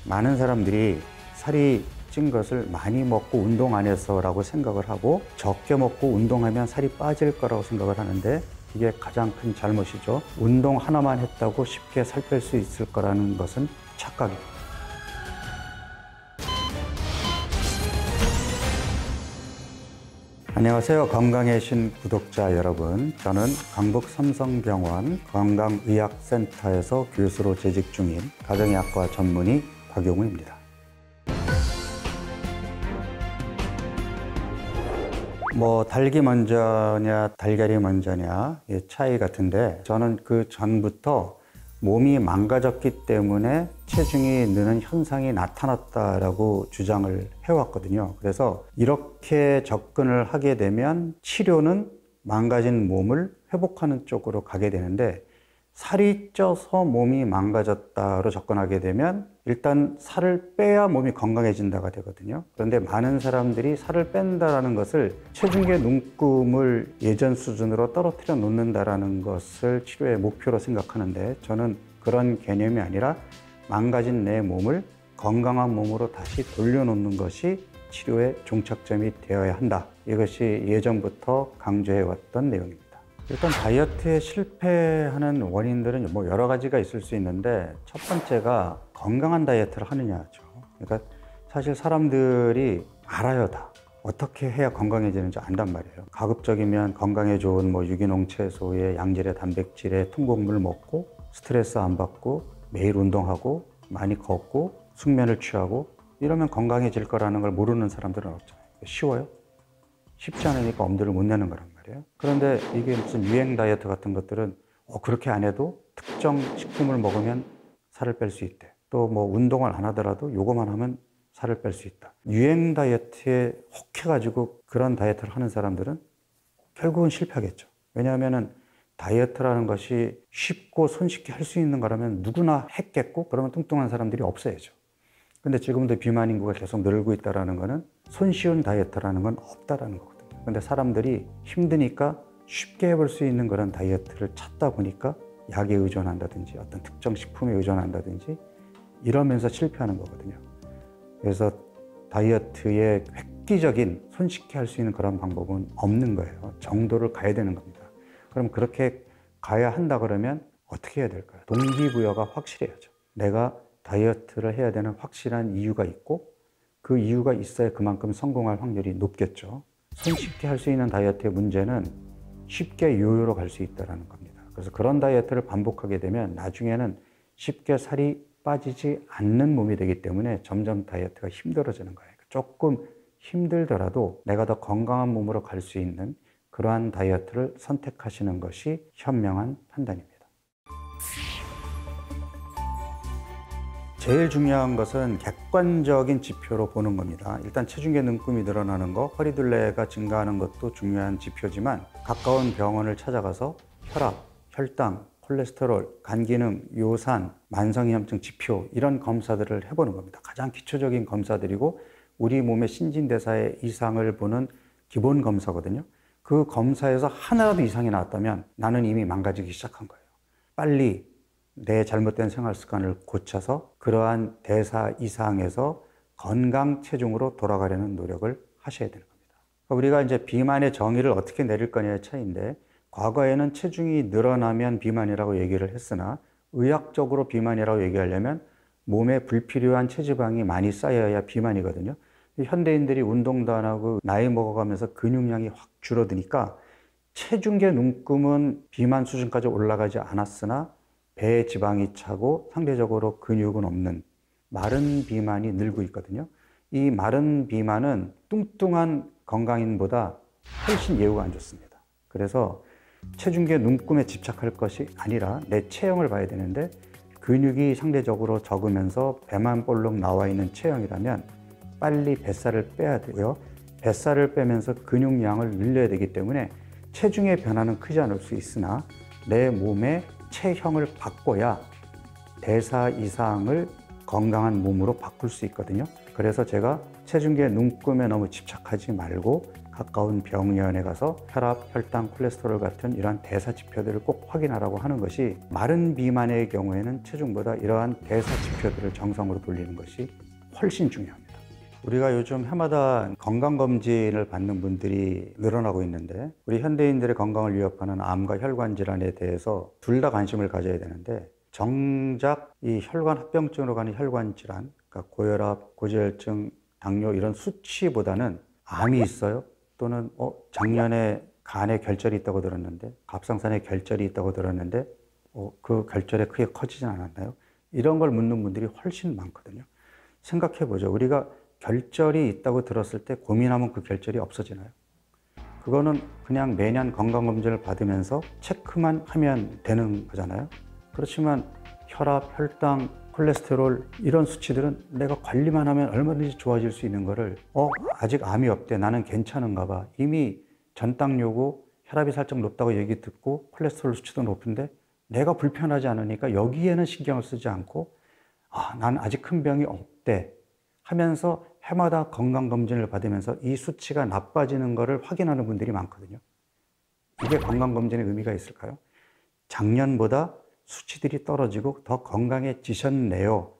많은 사람들이 살이 찐 것을 많이 먹고 운동 안 해서라고 생각을 하고 적게 먹고 운동하면 살이 빠질 거라고 생각을 하는데 이게 가장 큰 잘못이죠. 운동 하나만 했다고 쉽게 살 뺄 수 있을 거라는 것은 착각입니다. 안녕하세요. 건강의 신 구독자 여러분. 저는 강북 삼성병원 건강의학센터에서 교수로 재직 중인 가정의학과 전문의 박용우입니다. 닭이 먼저냐 달걀이 먼저냐 의 차이 같은데, 저는 그 전부터 몸이 망가졌기 때문에 체중이 느는 현상이 나타났다라고 주장을 해왔거든요. 그래서 이렇게 접근을 하게 되면 치료는 망가진 몸을 회복하는 쪽으로 가게 되는데, 살이 쪄서 몸이 망가졌다로 접근하게 되면 일단 살을 빼야 몸이 건강해진다가 되거든요. 그런데 많은 사람들이 살을 뺀다라는 것을 체중계 눈금을 예전 수준으로 떨어뜨려 놓는다라는 것을 치료의 목표로 생각하는데, 저는 그런 개념이 아니라 망가진 내 몸을 건강한 몸으로 다시 돌려놓는 것이 치료의 종착점이 되어야 한다. 이것이 예전부터 강조해왔던 내용입니다. 일단 다이어트에 실패하는 원인들은 여러 가지가 있을 수 있는데, 첫 번째가 건강한 다이어트를 하느냐죠. 그러니까 사실 사람들이 알아요, 다. 어떻게 해야 건강해지는지 안단 말이에요. 가급적이면 건강에 좋은 유기농 채소에 양질의 단백질에 통곡물 먹고 스트레스 안 받고 매일 운동하고 많이 걷고 숙면을 취하고 이러면 건강해질 거라는 걸 모르는 사람들은 없잖아요. 쉬워요? 쉽지 않으니까 엄두를 못 내는 거란 말이에요. 그런데 이게 무슨 유행 다이어트 같은 것들은 그렇게 안 해도 특정 식품을 먹으면 살을 뺄 수 있대. 또 운동을 안 하더라도 요거만 하면 살을 뺄 수 있다. 유행 다이어트에 혹해가지고 그런 다이어트를 하는 사람들은 결국은 실패하겠죠. 왜냐하면은 다이어트라는 것이 쉽고 손쉽게 할 수 있는 거라면 누구나 했겠고, 그러면 뚱뚱한 사람들이 없어야죠. 근데 지금도 비만 인구가 계속 늘고 있다는 거는 손쉬운 다이어트라는 건 없다라는 거거든요. 근데 사람들이 힘드니까 쉽게 해볼 수 있는 그런 다이어트를 찾다 보니까 약에 의존한다든지 어떤 특정 식품에 의존한다든지 이러면서 실패하는 거거든요. 그래서 다이어트의 획기적인 손쉽게 할 수 있는 그런 방법은 없는 거예요. 정도를 가야 되는 겁니다. 그럼 그렇게 가야 한다 그러면 어떻게 해야 될까요? 동기부여가 확실해야죠. 내가 다이어트를 해야 되는 확실한 이유가 있고, 그 이유가 있어야 그만큼 성공할 확률이 높겠죠. 손쉽게 할 수 있는 다이어트의 문제는 쉽게 요요로 갈 수 있다는 겁니다. 그래서 그런 다이어트를 반복하게 되면 나중에는 쉽게 살이 빠지지 않는 몸이 되기 때문에 점점 다이어트가 힘들어지는 거예요. 조금 힘들더라도 내가 더 건강한 몸으로 갈 수 있는 그러한 다이어트를 선택하시는 것이 현명한 판단입니다. 제일 중요한 것은 객관적인 지표로 보는 겁니다. 일단 체중계 눈금이 늘어나는 거, 허리둘레가 증가하는 것도 중요한 지표지만, 가까운 병원을 찾아가서 혈압, 혈당, 콜레스테롤, 간기능, 요산, 만성염증 지표, 이런 검사들을 해보는 겁니다. 가장 기초적인 검사들이고 우리 몸의 신진대사의 이상을 보는 기본 검사거든요. 그 검사에서 하나라도 이상이 나왔다면 나는 이미 망가지기 시작한 거예요. 빨리 내 잘못된 생활 습관을 고쳐서 그러한 대사 이상에서 건강 체중으로 돌아가려는 노력을 하셔야 되는 겁니다. 우리가 이제 비만의 정의를 어떻게 내릴 거냐의 차이인데, 과거에는 체중이 늘어나면 비만이라고 얘기를 했으나 의학적으로 비만이라고 얘기하려면 몸에 불필요한 체지방이 많이 쌓여야 비만이거든요. 현대인들이 운동도 안 하고 나이 먹어가면서 근육량이 확 줄어드니까 체중계 눈금은 비만 수준까지 올라가지 않았으나 배에 지방이 차고 상대적으로 근육은 없는 마른 비만이 늘고 있거든요. 이 마른 비만은 뚱뚱한 건강인보다 훨씬 예후가 안 좋습니다. 그래서 체중계 눈금에 집착할 것이 아니라 내 체형을 봐야 되는데, 근육이 상대적으로 적으면서 배만 볼록 나와 있는 체형이라면 빨리 뱃살을 빼야 되고요. 뱃살을 빼면서 근육량을 늘려야 되기 때문에 체중의 변화는 크지 않을 수 있으나 내 몸의 체형을 바꿔야 대사 이상을 건강한 몸으로 바꿀 수 있거든요. 그래서 제가 체중계 눈금에 너무 집착하지 말고 가까운 병원에 가서 혈압, 혈당, 콜레스테롤 같은 이러한 대사 지표들을 꼭 확인하라고 하는 것이, 마른 비만의 경우에는 체중보다 이러한 대사 지표들을 정상으로 돌리는 것이 훨씬 중요합니다. 우리가 요즘 해마다 건강검진을 받는 분들이 늘어나고 있는데, 우리 현대인들의 건강을 위협하는 암과 혈관 질환에 대해서 둘 다 관심을 가져야 되는데, 정작 이 혈관 합병증으로 가는 혈관 질환, 그러니까 고혈압, 고지혈증, 당뇨 이런 수치보다는 암이 있어요? 또는 작년에 간에 결절이 있다고 들었는데, 갑상선에 결절이 있다고 들었는데 그 결절이 크게 커지진 않았나요? 이런 걸 묻는 분들이 훨씬 많거든요. 생각해 보죠. 우리가 결절이 있다고 들었을 때 고민하면 그 결절이 없어지나요? 그거는 그냥 매년 건강검진을 받으면서 체크만 하면 되는 거잖아요. 그렇지만 혈압, 혈당, 콜레스테롤 이런 수치들은 내가 관리만 하면 얼마든지 좋아질 수 있는 거를 아직 암이 없대, 나는 괜찮은가 봐, 이미 전당뇨고 혈압이 살짝 높다고 얘기 듣고 콜레스테롤 수치도 높은데 내가 불편하지 않으니까 여기에는 신경을 쓰지 않고 난 아직 큰 병이 없대 하면서 해마다 건강검진을 받으면서 이 수치가 나빠지는 것을 확인하는 분들이 많거든요. 이게 건강검진의 의미가 있을까요? 작년보다 수치들이 떨어지고 더 건강해지셨네요,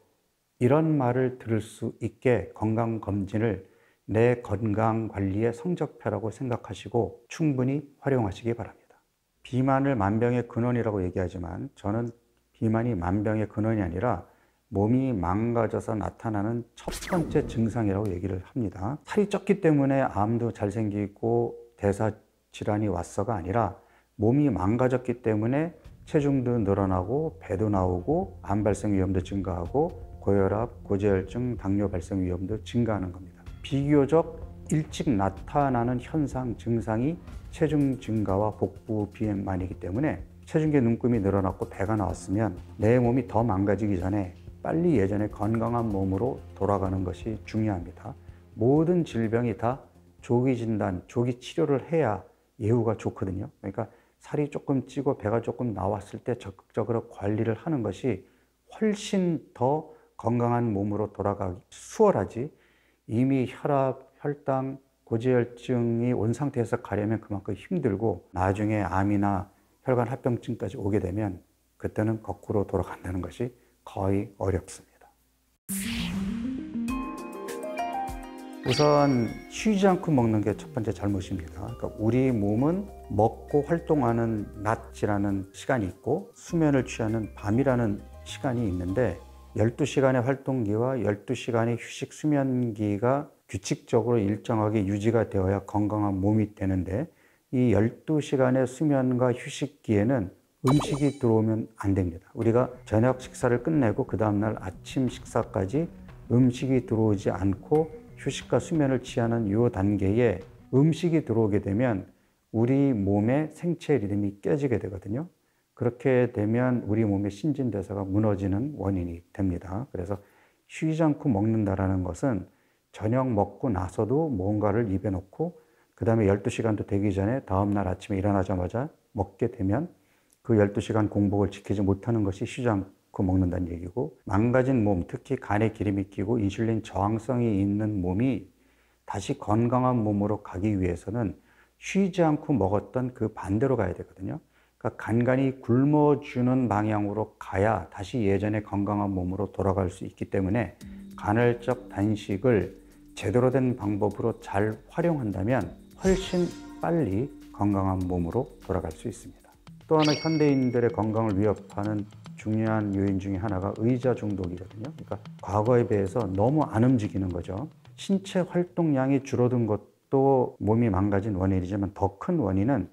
이런 말을 들을 수 있게 건강검진을 내 건강관리의 성적표라고 생각하시고 충분히 활용하시기 바랍니다. 비만을 만병의 근원이라고 얘기하지만 저는 비만이 만병의 근원이 아니라 몸이 망가져서 나타나는 첫 번째 증상이라고 얘기를 합니다. 살이 쪘기 때문에 암도 잘 생기고 대사 질환이 왔어가 아니라, 몸이 망가졌기 때문에 체중도 늘어나고 배도 나오고 암 발생 위험도 증가하고 고혈압, 고지혈증, 당뇨 발생 위험도 증가하는 겁니다. 비교적 일찍 나타나는 현상, 증상이 체중 증가와 복부 비만이기 때문에 체중계 눈금이 늘어났고 배가 나왔으면 내 몸이 더 망가지기 전에 빨리 예전의 건강한 몸으로 돌아가는 것이 중요합니다. 모든 질병이 다 조기 진단, 조기 치료를 해야 예후가 좋거든요. 그러니까 살이 조금 찌고 배가 조금 나왔을 때 적극적으로 관리를 하는 것이 훨씬 더 건강한 몸으로 돌아가기 수월하지, 이미 혈압, 혈당, 고지혈증이 온 상태에서 가려면 그만큼 힘들고 나중에 암이나 혈관 합병증까지 오게 되면 그때는 거꾸로 돌아간다는 것이 거의 어렵습니다. 우선 쉬지 않고 먹는 게 첫 번째 잘못입니다. 그러니까 우리 몸은 먹고 활동하는 낮이라는 시간이 있고 수면을 취하는 밤이라는 시간이 있는데, 12시간의 활동기와 12시간의 휴식 수면기가 규칙적으로 일정하게 유지가 되어야 건강한 몸이 되는데, 이 12시간의 수면과 휴식기에는 음식이 들어오면 안 됩니다. 우리가 저녁 식사를 끝내고 그 다음날 아침 식사까지 음식이 들어오지 않고 휴식과 수면을 취하는 이 단계에 음식이 들어오게 되면 우리 몸의 생체 리듬이 깨지게 되거든요. 그렇게 되면 우리 몸의 신진대사가 무너지는 원인이 됩니다. 그래서 쉬지 않고 먹는다는 것은 저녁 먹고 나서도 뭔가를 입에 넣고 그 다음에 12시간도 되기 전에 다음날 아침에 일어나자마자 먹게 되면 그 12시간 공복을 지키지 못하는 것이 쉬지 않고 먹는다는 얘기고, 망가진 몸, 특히 간에 기름이 끼고 인슐린 저항성이 있는 몸이 다시 건강한 몸으로 가기 위해서는 쉬지 않고 먹었던 그 반대로 가야 되거든요. 그러니까 간간이 굶어주는 방향으로 가야 다시 예전의 건강한 몸으로 돌아갈 수 있기 때문에 간헐적 단식을 제대로 된 방법으로 잘 활용한다면 훨씬 빨리 건강한 몸으로 돌아갈 수 있습니다. 또 하나 현대인들의 건강을 위협하는 중요한 요인 중에 하나가 의자 중독이거든요. 그러니까 과거에 비해서 너무 안 움직이는 거죠. 신체 활동량이 줄어든 것도 몸이 망가진 원인이지만 더 큰 원인은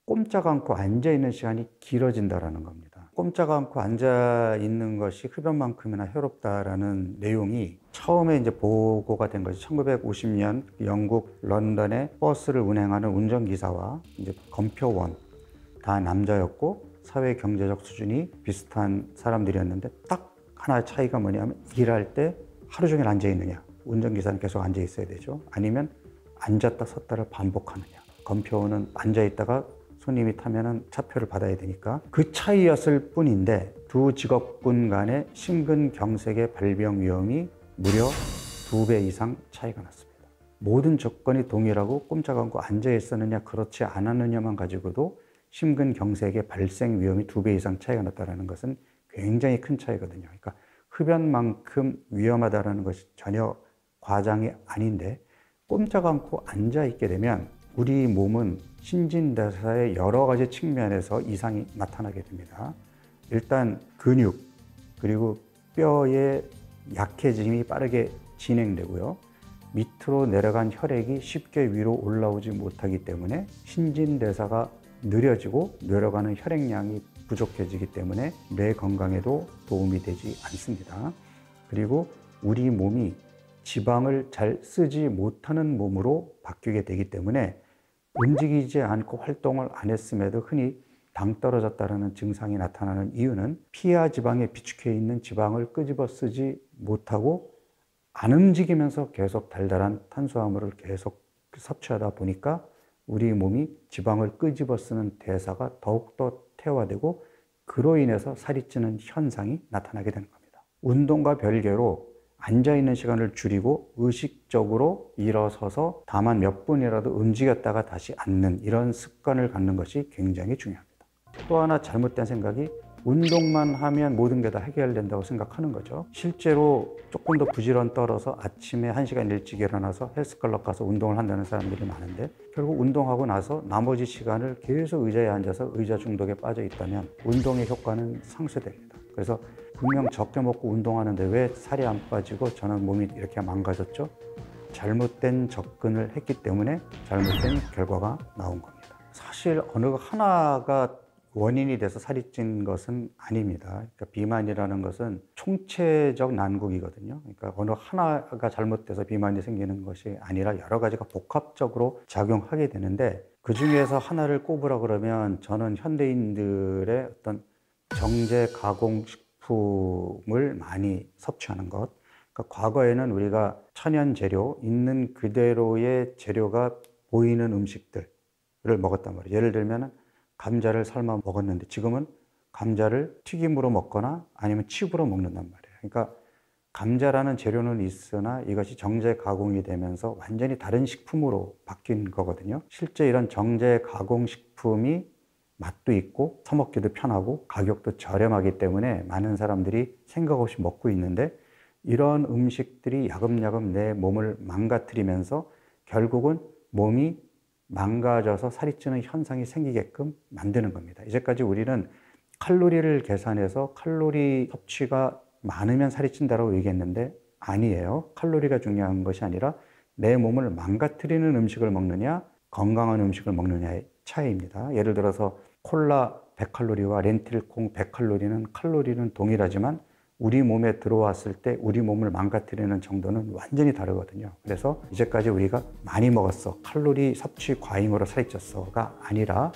꼼짝 않고 앉아있는 시간이 길어진다는 겁니다. 꼼짝 않고 앉아있는 것이 흡연만큼이나 해롭다라는 내용이 처음에 이제 보고가 된 것이 1950년 영국 런던에 버스를 운행하는 운전기사와 이제 검표원, 다 남자였고 사회 경제적 수준이 비슷한 사람들이었는데 딱 하나의 차이가 뭐냐면 일할 때 하루 종일 앉아 있느냐, 운전기사는 계속 앉아 있어야 되죠. 아니면 앉았다 섰다를 반복하느냐. 검표원은 앉아 있다가 손님이 타면은 차표를 받아야 되니까 그 차이였을 뿐인데 두 직업군 간의 심근경색의 발병 위험이 무려 2배 이상 차이가 났습니다. 모든 조건이 동일하고 꼼짝 않고 앉아 있었느냐 그렇지 않았느냐만 가지고도 심근경색의 발생 위험이 2배 이상 차이가 났다는 것은 굉장히 큰 차이거든요. 그러니까 흡연만큼 위험하다는 것이 전혀 과장이 아닌데 꼼짝 않고 앉아 있게 되면 우리 몸은 신진대사의 여러 가지 측면에서 이상이 나타나게 됩니다. 일단 근육 그리고 뼈의 약해짐이 빠르게 진행되고요. 밑으로 내려간 혈액이 쉽게 위로 올라오지 못하기 때문에 신진대사가 느려지고 내려가는 혈액량이 부족해지기 때문에 뇌 건강에도 도움이 되지 않습니다. 그리고 우리 몸이 지방을 잘 쓰지 못하는 몸으로 바뀌게 되기 때문에 움직이지 않고 활동을 안 했음에도 흔히 당 떨어졌다는 증상이 나타나는 이유는 피하 지방에 비축해 있는 지방을 끄집어 쓰지 못하고 안 움직이면서 계속 달달한 탄수화물을 계속 섭취하다 보니까 우리 몸이 지방을 끄집어 쓰는 대사가 더욱더 태화되고 그로 인해서 살이 찌는 현상이 나타나게 되는 겁니다. 운동과 별개로 앉아있는 시간을 줄이고 의식적으로 일어서서 다만 몇 분이라도 움직였다가 다시 앉는 이런 습관을 갖는 것이 굉장히 중요합니다. 또 하나 잘못된 생각이 운동만 하면 모든 게 다 해결된다고 생각하는 거죠. 실제로 조금 더 부지런 떨어서 아침에 1시간 일찍 일어나서 헬스클럽 가서 운동을 한다는 사람들이 많은데 결국 운동하고 나서 나머지 시간을 계속 의자에 앉아서 의자 중독에 빠져 있다면 운동의 효과는 상쇄됩니다. 그래서 분명 적게 먹고 운동하는데 왜 살이 안 빠지고 저는 몸이 이렇게 망가졌죠? 잘못된 접근을 했기 때문에 잘못된 결과가 나온 겁니다. 사실 어느 하나가 원인이 돼서 살이 찐 것은 아닙니다. 그러니까 비만이라는 것은 총체적 난국이거든요. 그러니까 어느 하나가 잘못돼서 비만이 생기는 것이 아니라 여러 가지가 복합적으로 작용하게 되는데 그 중에서 하나를 꼽으라 그러면 저는 현대인들의 어떤 정제 가공식품을 많이 섭취하는 것. 그러니까 과거에는 우리가 천연 재료, 있는 그대로의 재료가 보이는 음식들을 먹었단 말이에요. 예를 들면 감자를 삶아 먹었는데 지금은 감자를 튀김으로 먹거나 아니면 칩으로 먹는단 말이에요. 그러니까 감자라는 재료는 있으나 이것이 정제 가공이 되면서 완전히 다른 식품으로 바뀐 거거든요. 실제 이런 정제 가공 식품이 맛도 있고 사먹기도 편하고 가격도 저렴하기 때문에 많은 사람들이 생각 없이 먹고 있는데 이런 음식들이 야금야금 내 몸을 망가뜨리면서 결국은 몸이 망가져서 살이 찌는 현상이 생기게끔 만드는 겁니다. 이제까지 우리는 칼로리를 계산해서 칼로리 섭취가 많으면 살이 찐다고 얘기했는데 아니에요. 칼로리가 중요한 것이 아니라 내 몸을 망가뜨리는 음식을 먹느냐 건강한 음식을 먹느냐의 차이입니다. 예를 들어서 콜라 100칼로리와 렌틸콩 100칼로리는 칼로리는 동일하지만 우리 몸에 들어왔을 때 우리 몸을 망가뜨리는 정도는 완전히 다르거든요. 그래서 이제까지 우리가 많이 먹었어, 칼로리 섭취 과잉으로 살이 쪘어가 아니라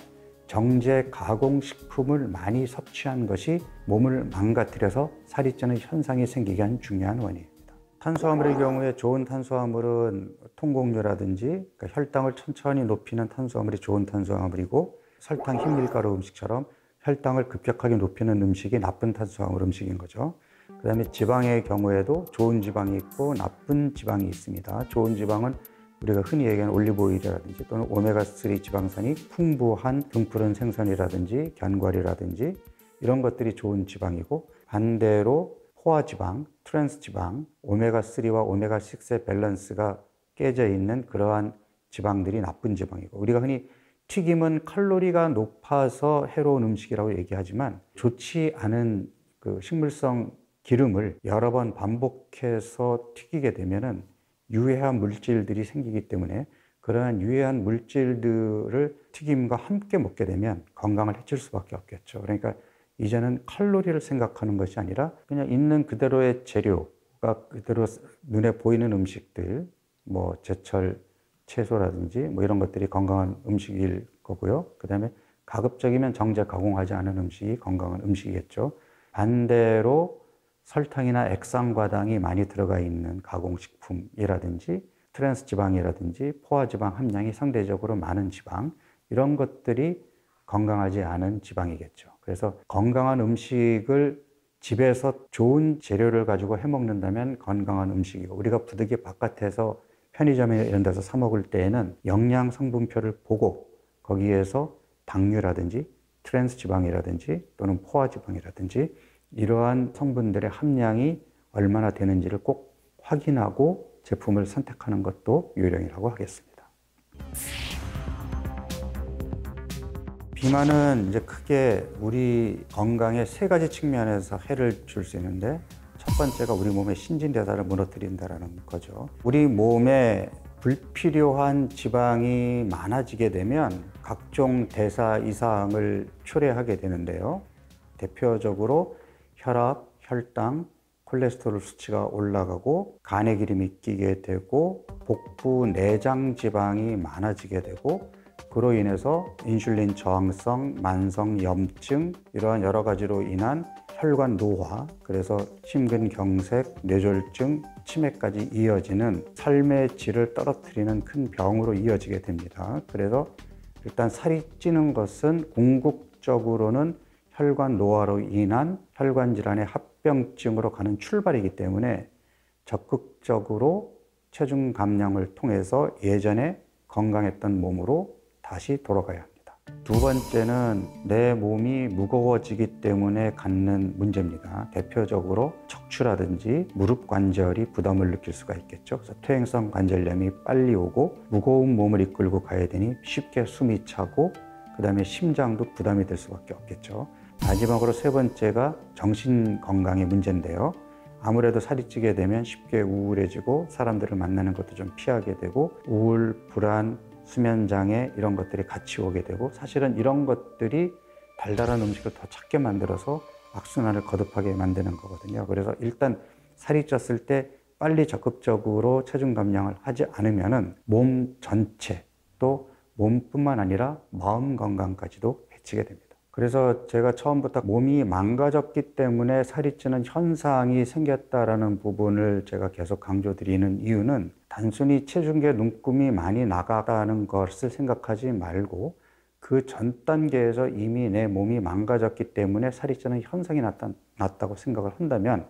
정제 가공식품을 많이 섭취한 것이 몸을 망가뜨려서 살이 찌는 현상이 생기게 한 중요한 원인입니다. 탄수화물의 경우에 좋은 탄수화물은 통곡류라든지 그러니까 혈당을 천천히 높이는 탄수화물이 좋은 탄수화물이고 설탕, 흰밀가루 음식처럼 혈당을 급격하게 높이는 음식이 나쁜 탄수화물 음식인 거죠. 그 다음에 지방의 경우에도 좋은 지방이 있고 나쁜 지방이 있습니다. 좋은 지방은 우리가 흔히 얘기하는 올리브오일이라든지 또는 오메가3 지방산이 풍부한 등푸른 생선이라든지 견과류라든지 이런 것들이 좋은 지방이고 반대로 포화지방, 트랜스지방, 오메가3와 오메가6의 밸런스가 깨져 있는 그러한 지방들이 나쁜 지방이고 우리가 흔히 튀김은 칼로리가 높아서 해로운 음식이라고 얘기하지만 좋지 않은 그 식물성 기름을 여러 번 반복해서 튀기게 되면은 유해한 물질들이 생기기 때문에 그러한 유해한 물질들을 튀김과 함께 먹게 되면 건강을 해칠 수밖에 없겠죠. 그러니까 이제는 칼로리를 생각하는 것이 아니라 그냥 있는 그대로의 재료가 그대로 눈에 보이는 음식들, 뭐 제철 채소라든지 뭐 이런 것들이 건강한 음식일 거고요. 그 다음에 가급적이면 정제 가공하지 않은 음식이 건강한 음식이겠죠. 반대로 설탕이나 액상과당이 많이 들어가 있는 가공식품이라든지 트랜스지방이라든지 포화지방 함량이 상대적으로 많은 지방 이런 것들이 건강하지 않은 지방이겠죠. 그래서 건강한 음식을 집에서 좋은 재료를 가지고 해 먹는다면 건강한 음식이고 우리가 부득이 바깥에서 편의점에 이런 데서 사 먹을 때에는 영양 성분표를 보고 거기에서 당류라든지 트랜스 지방이라든지 또는 포화 지방이라든지 이러한 성분들의 함량이 얼마나 되는지를 꼭 확인하고 제품을 선택하는 것도 요령이라고 하겠습니다. 비만은 이제 크게 우리 건강에 세 가지 측면에서 해를 줄 수 있는데, 첫 번째가 우리 몸의 신진대사를 무너뜨린다는 거죠. 우리 몸에 불필요한 지방이 많아지게 되면 각종 대사 이상을 초래하게 되는데요. 대표적으로 혈압, 혈당, 콜레스테롤 수치가 올라가고 간에 기름이 끼게 되고 복부 내장 지방이 많아지게 되고, 그로 인해서 인슐린 저항성, 만성 염증, 이러한 여러 가지로 인한 혈관 노화, 그래서 심근경색, 뇌졸중, 치매까지 이어지는 삶의 질을 떨어뜨리는 큰 병으로 이어지게 됩니다. 그래서 일단 살이 찌는 것은 궁극적으로는 혈관 노화로 인한 혈관 질환의 합병증으로 가는 출발이기 때문에 적극적으로 체중 감량을 통해서 예전에 건강했던 몸으로 다시 돌아가야 합니다. 두 번째는 내 몸이 무거워지기 때문에 갖는 문제입니다. 대표적으로 척추라든지 무릎 관절이 부담을 느낄 수가 있겠죠. 그래서 퇴행성 관절염이 빨리 오고 무거운 몸을 이끌고 가야 되니 쉽게 숨이 차고, 그 다음에 심장도 부담이 될 수밖에 없겠죠. 마지막으로 세 번째가 정신 건강의 문제인데요. 아무래도 살이 찌게 되면 쉽게 우울해지고 사람들을 만나는 것도 좀 피하게 되고 우울, 불안, 수면장애 이런 것들이 같이 오게 되고, 사실은 이런 것들이 달달한 음식을 더 찾게 만들어서 악순환을 거듭하게 만드는 거거든요. 그래서 일단 살이 쪘을 때 빨리 적극적으로 체중 감량을 하지 않으면은 몸 전체, 또 몸뿐만 아니라 마음 건강까지도 해치게 됩니다. 그래서 제가 처음부터 몸이 망가졌기 때문에 살이 찌는 현상이 생겼다라는 부분을 제가 계속 강조드리는 이유는, 단순히 체중계 눈금이 많이 나가다는 것을 생각하지 말고 그 전 단계에서 이미 내 몸이 망가졌기 때문에 살이 찌는 현상이 났다고 생각을 한다면,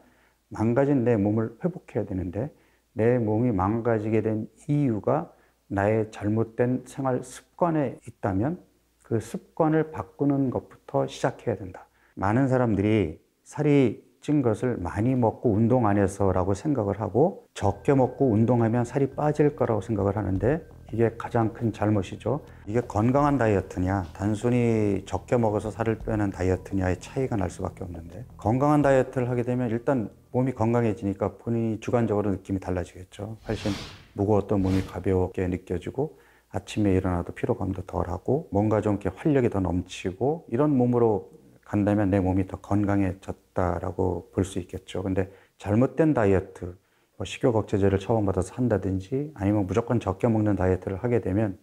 망가진 내 몸을 회복해야 되는데 내 몸이 망가지게 된 이유가 나의 잘못된 생활 습관에 있다면 그 습관을 바꾸는 것부터 시작해야 된다. 많은 사람들이 살이 찐 것을 많이 먹고 운동 안 해서라고 생각을 하고, 적게 먹고 운동하면 살이 빠질 거라고 생각을 하는데 이게 가장 큰 잘못이죠. 이게 건강한 다이어트냐, 단순히 적게 먹어서 살을 빼는 다이어트냐의 차이가 날 수밖에 없는데, 건강한 다이어트를 하게 되면 일단 몸이 건강해지니까 본인이 주관적으로 느낌이 달라지겠죠. 훨씬 무거웠던 몸이 가볍게 느껴지고, 아침에 일어나도 피로감도 덜하고 뭔가 좀 이렇게 활력이 더 넘치고, 이런 몸으로 간다면 내 몸이 더 건강해졌다라고 볼 수 있겠죠. 근데 잘못된 다이어트, 식욕 억제제를 처방받아서 한다든지 아니면 무조건 적게 먹는 다이어트를 하게 되면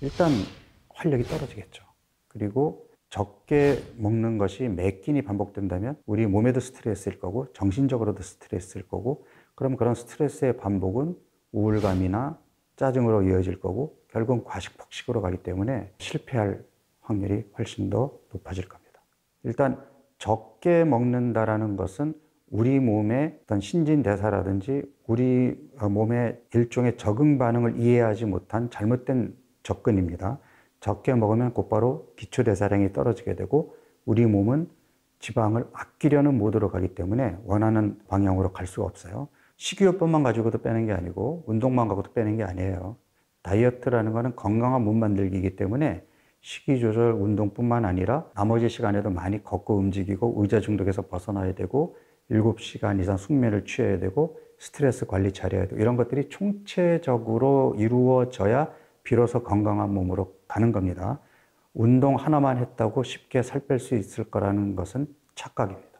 일단 활력이 떨어지겠죠. 그리고 적게 먹는 것이 매 끼니 반복된다면 우리 몸에도 스트레스일 거고 정신적으로도 스트레스일 거고, 그럼 그런 스트레스의 반복은 우울감이나 짜증으로 이어질 거고 결국은 과식, 폭식으로 가기 때문에 실패할 확률이 훨씬 더 높아질 겁니다. 일단 적게 먹는다라는 것은 우리 몸의 어떤 신진대사라든지 우리 몸의 일종의 적응 반응을 이해하지 못한 잘못된 접근입니다. 적게 먹으면 곧바로 기초대사량이 떨어지게 되고 우리 몸은 지방을 아끼려는 모드로 가기 때문에 원하는 방향으로 갈 수가 없어요. 식이요법만 가지고도 빼는 게 아니고 운동만 가지고도 빼는 게 아니에요. 다이어트라는 거는 건강한 몸 만들기이기 때문에 식이 조절, 운동뿐만 아니라 나머지 시간에도 많이 걷고 움직이고 의자 중독에서 벗어나야 되고 7시간 이상 숙면을 취해야 되고 스트레스 관리 잘해야 되고, 이런 것들이 총체적으로 이루어져야 비로소 건강한 몸으로 가는 겁니다. 운동 하나만 했다고 쉽게 살 뺄 수 있을 거라는 것은 착각입니다.